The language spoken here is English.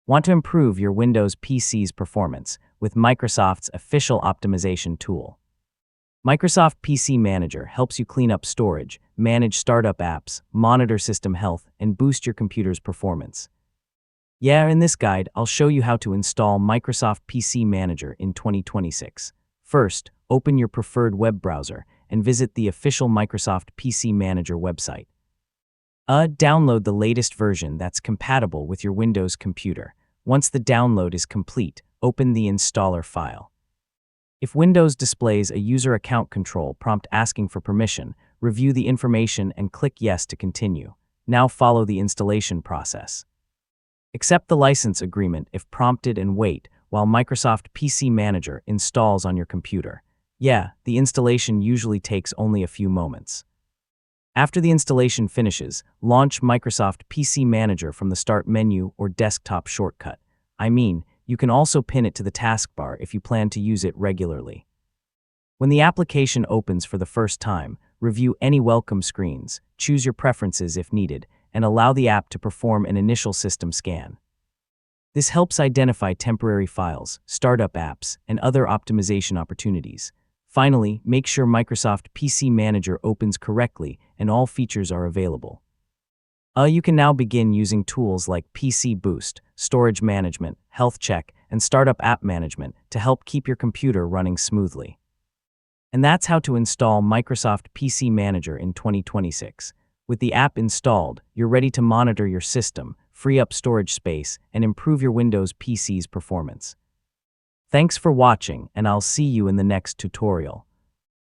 Want to improve your Windows PC's performance with Microsoft's official optimization tool. Microsoft PC Manager helps you clean up storage, manage startup apps, monitor system health, and boost your computer's performance. In this guide, I'll show you how to install Microsoft PC Manager in 2026. First, open your preferred web browser and visit the official Microsoft PC Manager website. Download the latest version that's compatible with your Windows computer. Once the download is complete, open the installer file. If Windows displays a user account control prompt asking for permission, review the information and click Yes to continue. Now follow the installation process. Accept the license agreement if prompted and wait while Microsoft PC Manager installs on your computer. The installation usually takes only a few moments. After the installation finishes, launch Microsoft PC Manager from the Start menu or desktop shortcut. You can also pin it to the taskbar if you plan to use it regularly. When the application opens for the first time, review any welcome screens, choose your preferences if needed, and allow the app to perform an initial system scan. This helps identify temporary files, startup apps, and other optimization opportunities. Finally, make sure Microsoft PC Manager opens correctly and all features are available. You can now begin using tools like PC Boost, Storage Management, Health Check, and Startup App Management to help keep your computer running smoothly. And that's how to install Microsoft PC Manager in 2026. With the app installed, you're ready to monitor your system, free up storage space, and improve your Windows PC's performance. Thanks for watching, and I'll see you in the next tutorial.